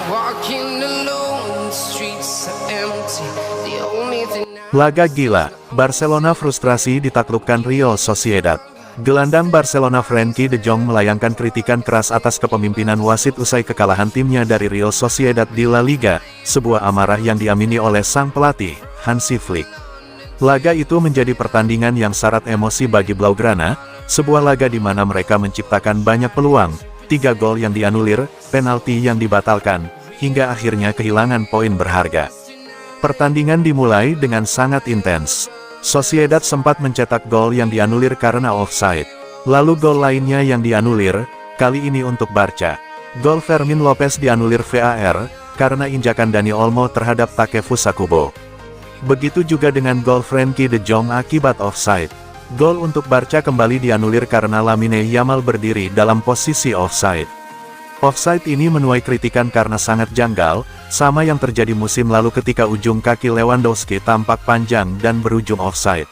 Walking alone, the streets are empty. The only thing Laga gila, Barcelona frustrasi ditaklukkan Real Sociedad. Gelandang Barcelona Frenkie de Jong melayangkan kritikan keras atas kepemimpinan wasit usai kekalahan timnya dari Real Sociedad di La Liga, sebuah amarah yang diamini oleh sang pelatih, Hansi Flick. Laga itu menjadi pertandingan yang syarat emosi bagi Blaugrana, sebuah laga di mana mereka menciptakan banyak peluang, 3 gol yang dianulir, penalti yang dibatalkan, hingga akhirnya kehilangan poin berharga. Pertandingan dimulai dengan sangat intens. Sociedad sempat mencetak gol yang dianulir karena offside. Lalu gol lainnya yang dianulir, kali ini untuk Barca. Gol Fermin Lopez dianulir VAR, karena injakan Dani Olmo terhadap Takefusa Kubo. Begitu juga dengan gol Frenkie de Jong akibat offside. Gol untuk Barca kembali dianulir karena Lamine Yamal berdiri dalam posisi offside. Offside ini menuai kritikan karena sangat janggal, sama yang terjadi musim lalu ketika ujung kaki Lewandowski tampak panjang dan berujung offside.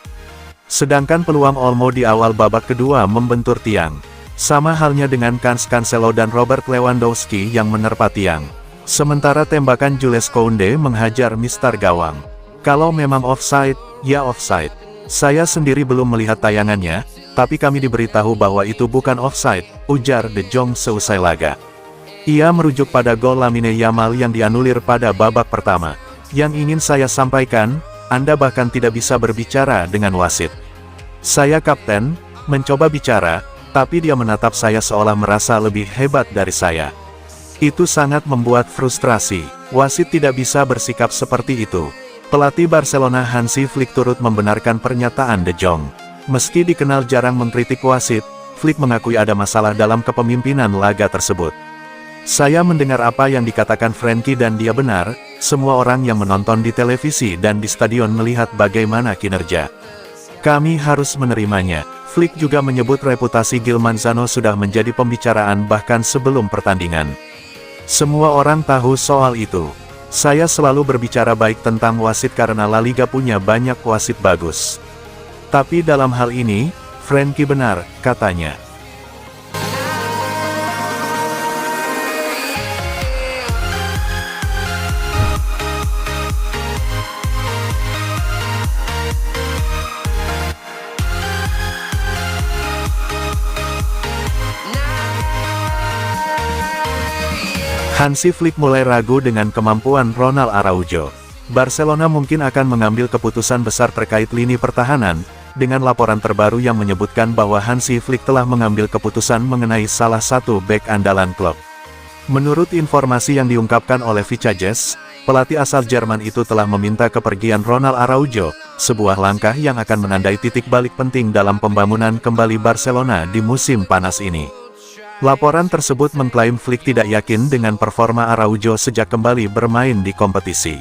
Sedangkan peluang Olmo di awal babak kedua membentur tiang. Sama halnya dengan kans Cancelo dan Robert Lewandowski yang menerpa tiang. Sementara tembakan Jules Kounde menghajar mistar gawang. Kalau memang offside, ya offside. Saya sendiri belum melihat tayangannya, tapi kami diberitahu bahwa itu bukan offside, ujar De Jong seusai laga. Ia merujuk pada gol Lamine Yamal yang dianulir pada babak pertama. Yang ingin saya sampaikan, Anda bahkan tidak bisa berbicara dengan wasit. Saya kapten, mencoba bicara, tapi dia menatap saya seolah merasa lebih hebat dari saya. Itu sangat membuat frustrasi. Wasit tidak bisa bersikap seperti itu. Pelatih Barcelona Hansi Flick turut membenarkan pernyataan De Jong. Meski dikenal jarang mengkritik wasit, Flick mengakui ada masalah dalam kepemimpinan laga tersebut. Saya mendengar apa yang dikatakan Frenkie dan dia benar, semua orang yang menonton di televisi dan di stadion melihat bagaimana kinerja. Kami harus menerimanya. Flick juga menyebut reputasi Gil Manzano sudah menjadi pembicaraan bahkan sebelum pertandingan. Semua orang tahu soal itu. Saya selalu berbicara baik tentang wasit karena La Liga punya banyak wasit bagus. Tapi dalam hal ini, Frenkie benar, katanya. Hansi Flick mulai ragu dengan kemampuan Ronald Araujo. Barcelona mungkin akan mengambil keputusan besar terkait lini pertahanan, dengan laporan terbaru yang menyebutkan bahwa Hansi Flick telah mengambil keputusan mengenai salah satu bek andalan klub. Menurut informasi yang diungkapkan oleh Vicajes, pelatih asal Jerman itu telah meminta kepergian Ronald Araujo, sebuah langkah yang akan menandai titik balik penting dalam pembangunan kembali Barcelona di musim panas ini. Laporan tersebut mengklaim Flick tidak yakin dengan performa Araujo sejak kembali bermain di kompetisi.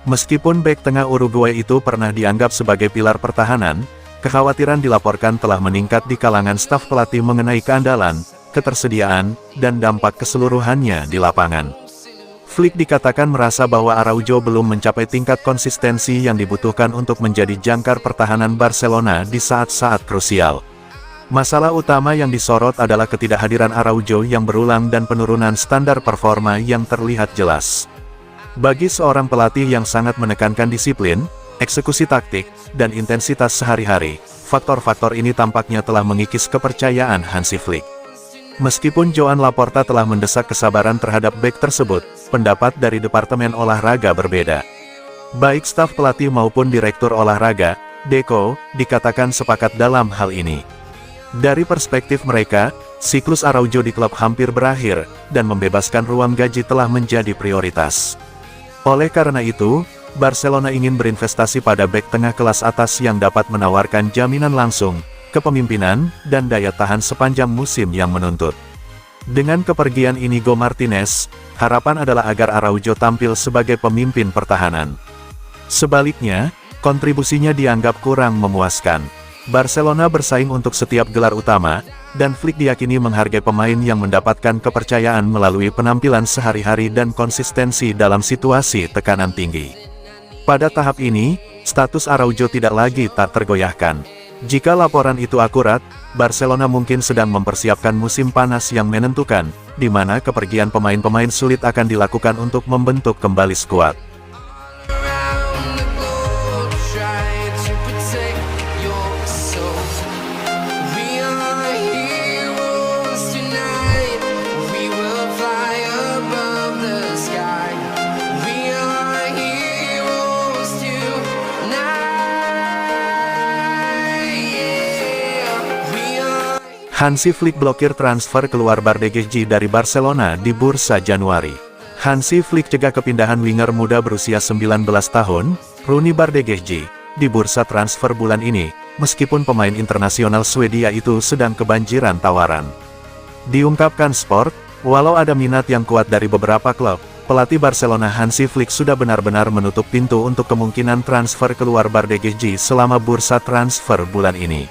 Meskipun bek tengah Uruguay itu pernah dianggap sebagai pilar pertahanan, kekhawatiran dilaporkan telah meningkat di kalangan staf pelatih mengenai keandalan, ketersediaan, dan dampak keseluruhannya di lapangan. Flick dikatakan merasa bahwa Araujo belum mencapai tingkat konsistensi yang dibutuhkan untuk menjadi jangkar pertahanan Barcelona di saat-saat krusial. Masalah utama yang disorot adalah ketidakhadiran Araujo yang berulang dan penurunan standar performa yang terlihat jelas. Bagi seorang pelatih yang sangat menekankan disiplin, eksekusi taktik, dan intensitas sehari-hari, faktor-faktor ini tampaknya telah mengikis kepercayaan Hansi Flick. Meskipun Joan Laporta telah mendesak kesabaran terhadap bek tersebut, pendapat dari Departemen Olahraga berbeda. Baik staf pelatih maupun Direktur Olahraga, Deco, dikatakan sepakat dalam hal ini. Dari perspektif mereka, siklus Araujo di klub hampir berakhir, dan membebaskan ruang gaji telah menjadi prioritas. Oleh karena itu, Barcelona ingin berinvestasi pada bek tengah kelas atas yang dapat menawarkan jaminan langsung, kepemimpinan, dan daya tahan sepanjang musim yang menuntut. Dengan kepergian Inigo Martinez, harapan adalah agar Araujo tampil sebagai pemimpin pertahanan. Sebaliknya, kontribusinya dianggap kurang memuaskan. Barcelona bersaing untuk setiap gelar utama, dan Flick diyakini menghargai pemain yang mendapatkan kepercayaan melalui penampilan sehari-hari dan konsistensi dalam situasi tekanan tinggi. Pada tahap ini, status Araujo tidak lagi tak tergoyahkan. Jika laporan itu akurat, Barcelona mungkin sedang mempersiapkan musim panas yang menentukan, di mana kepergian pemain-pemain sulit akan dilakukan untuk membentuk kembali skuad. Around the globe, try to protect your soul. We are heroes tonight. We will fly above the sky. We are heroes tonight. Yeah. We are. Hansi Flick blokir transfer keluar Bardghji dari Barcelona di bursa Januari. Hansi Flick cegah kepindahan winger muda berusia 19 tahun, Ronny Bardghji, di bursa transfer bulan ini, meskipun pemain internasional Swedia itu sedang kebanjiran tawaran. Diungkapkan Sport, walau ada minat yang kuat dari beberapa klub, pelatih Barcelona Hansi Flick sudah benar-benar menutup pintu untuk kemungkinan transfer keluar Bardghji selama bursa transfer bulan ini.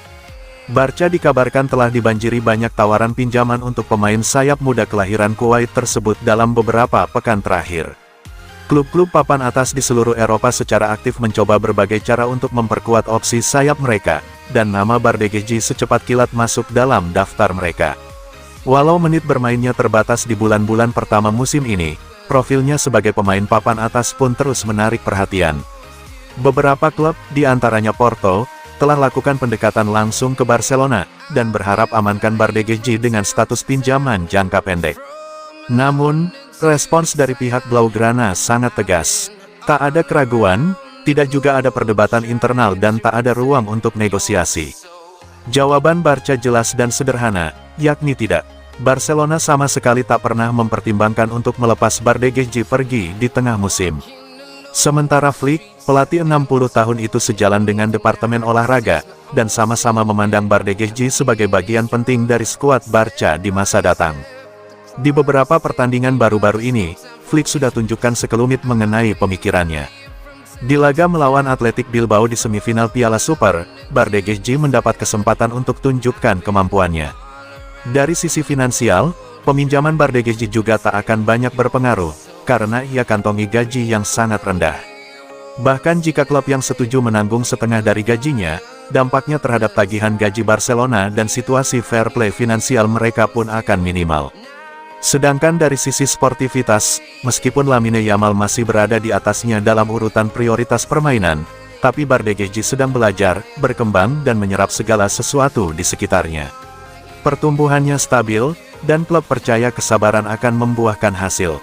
Barca dikabarkan telah dibanjiri banyak tawaran pinjaman untuk pemain sayap muda kelahiran Kuwait tersebut dalam beberapa pekan terakhir. Klub-klub papan atas di seluruh Eropa secara aktif mencoba berbagai cara untuk memperkuat opsi sayap mereka, dan nama Bardghji secepat kilat masuk dalam daftar mereka. Walau menit bermainnya terbatas di bulan-bulan pertama musim ini, profilnya sebagai pemain papan atas pun terus menarik perhatian. Beberapa klub, di antaranya Porto, telah lakukan pendekatan langsung ke Barcelona, dan berharap amankan Bardghji dengan status pinjaman jangka pendek. Namun, respons dari pihak Blaugrana sangat tegas. Tak ada keraguan, tidak juga ada perdebatan internal dan tak ada ruang untuk negosiasi. Jawaban Barca jelas dan sederhana, yakni tidak. Barcelona sama sekali tak pernah mempertimbangkan untuk melepas Bardghji pergi di tengah musim. Sementara Flick, pelatih 60 tahun itu sejalan dengan Departemen Olahraga, dan sama-sama memandang Bardghji sebagai bagian penting dari skuad Barca di masa datang. Di beberapa pertandingan baru-baru ini, Flick sudah tunjukkan sekelumit mengenai pemikirannya. Di laga melawan Athletic Bilbao di semifinal Piala Super, Bardghji mendapat kesempatan untuk tunjukkan kemampuannya. Dari sisi finansial, peminjaman Bardghji juga tak akan banyak berpengaruh, karena ia kantongi gaji yang sangat rendah. Bahkan jika klub yang setuju menanggung setengah dari gajinya, dampaknya terhadap tagihan gaji Barcelona dan situasi fair play finansial mereka pun akan minimal. Sedangkan dari sisi sportivitas, meskipun Lamine Yamal masih berada di atasnya dalam urutan prioritas permainan, tapi Bardghji sedang belajar, berkembang dan menyerap segala sesuatu di sekitarnya. Pertumbuhannya stabil, dan klub percaya kesabaran akan membuahkan hasil.